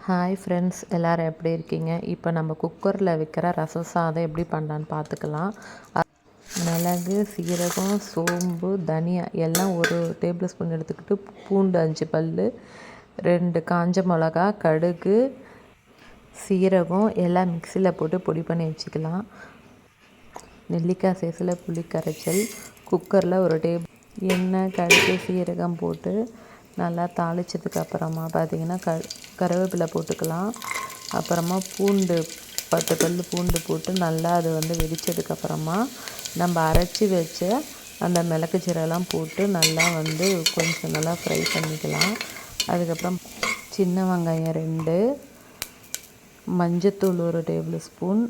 Hi friends, எல்லோரும் எப்படி இருக்கீங்க? இப்போ நம்ம குக்கரில் வைக்கிற ரசம் சாதம் எப்படி பண்ணலான்னு பார்த்துக்கலாம். மிளகு, சீரகம், சோம்பு, தனியா எல்லாம் ஒரு டேபிள் ஸ்பூன் எடுத்துக்கிட்டு, பூண்டு 5 பல், 2 காஞ்ச மிளகா, கடுகு, சீரகம் எல்லாம் மிக்சியில் போட்டு பொடி பண்ணி வச்சுக்கலாம். நெல்லிக்காய் சைஸில் புளி கரைச்சல். குக்கரில் ஒரு எண்ணெய், கடுகு, சீரகம் போட்டு நல்லா தாளித்ததுக்கு அப்புறமா பார்த்திங்கன்னா கருவேப்பிலை போட்டுக்கலாம். அப்புறமா பூண்டு 10 பல் பூண்டு போட்டு நல்லா அது வெடித்ததுக்கப்புறமா நம்ம அரைச்சி வச்ச அந்த மிளகு ஜீரகம்லாம் போட்டு நல்லா கொஞ்சம் நல்லா ஃப்ரை பண்ணிக்கலாம். அதுக்கப்புறம் சின்ன வெங்காயம் 2, மஞ்சத்தூள் 1 டேபிள் ஸ்பூன்,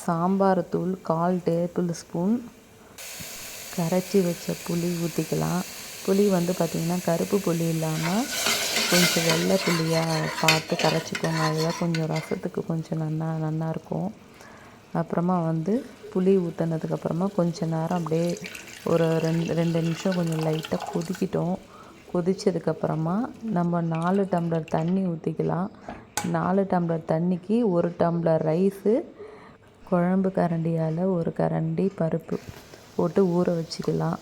சாம்பார் தூள் 1/4 டேபிள் ஸ்பூன், கரைச்சி வச்ச புளி ஊற்றிக்கலாம். புளி பார்த்திங்கன்னா கருப்பு புளி இல்லாமல் கொஞ்சம் வெள்ளை புளியாக பார்த்து கரைச்சிக்கோங்க. அதுதான் கொஞ்சம் ரசத்துக்கு கொஞ்சம் நல்லாயிருக்கும். அப்புறமா புளி ஊற்றினதுக்கப்புறமா கொஞ்சம் நேரம் அப்படியே ஒரு 2 நிமிஷம் கொஞ்சம் லைட்டாக கொதிக்கிட்டோம். கொதித்ததுக்கப்புறமா நம்ம 4 டம்ளர் தண்ணி ஊற்றிக்கலாம். 4 டம்ளர் தண்ணிக்கு 1 டம்ளர் ரைஸு, குழம்பு கரண்டியால் 1 கரண்டி பருப்பு போட்டு ஊற வச்சுக்கலாம்.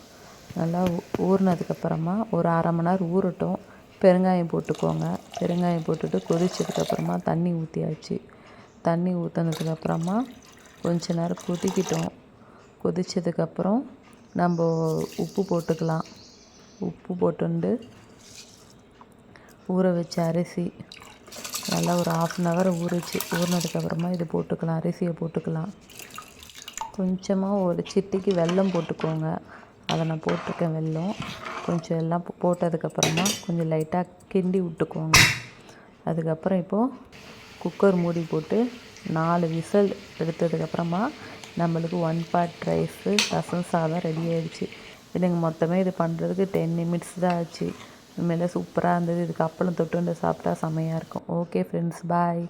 நல்லா ஊறினதுக்கப்புறமா ஒரு 1/2 மணி நேரம் ஊறட்டும். பெருங்காயம் போட்டுக்கோங்க. பெருங்காயம் போட்டுட்டு கொதித்ததுக்கப்புறமா தண்ணி ஊற்றியாச்சு. தண்ணி ஊற்றினதுக்கப்புறமா கொஞ்ச நேரம் கொதிக்கிட்டோம். கொதித்ததுக்கப்புறம் நம்ம உப்பு போட்டுக்கலாம். உப்பு போட்டுண்டு ஊற வச்ச அரிசி நல்லா ஒரு 1/2 hour ஊறினதுக்கப்புறமா இது போட்டுக்கலாம். அரிசியை போட்டுக்கலாம். கொஞ்சமாக ஒரு சிட்டிக்கு வெல்லம் போட்டுக்கோங்க. அதை நான் போட்டிருக்கேன் வெல்லம். கொஞ்சம் எல்லாம் போட்டதுக்கப்புறமா கொஞ்சம் லைட்டாக கிண்டி விட்டுக்கோங்க. அதுக்கப்புறம் இப்போது குக்கர் மூடி போட்டு 4 விசில் எடுத்ததுக்கப்புறமா நம்மளுக்கு 1 பாட் ரைஸு ரசம் சாதம் ரெடி ஆகிடுச்சு. எனக்கு மொத்தமே இது பண்ணுறதுக்கு 10 நிமிட்ஸ் தான் ஆச்சு. உண்மையிலே சூப்பராக இருந்தது. இதுக்கு அப்பளம் தொட்டுண்டு சாப்பிட்டா செம்மையாக இருக்கும். ஓகே ஃப்ரெண்ட்ஸ், பாய்.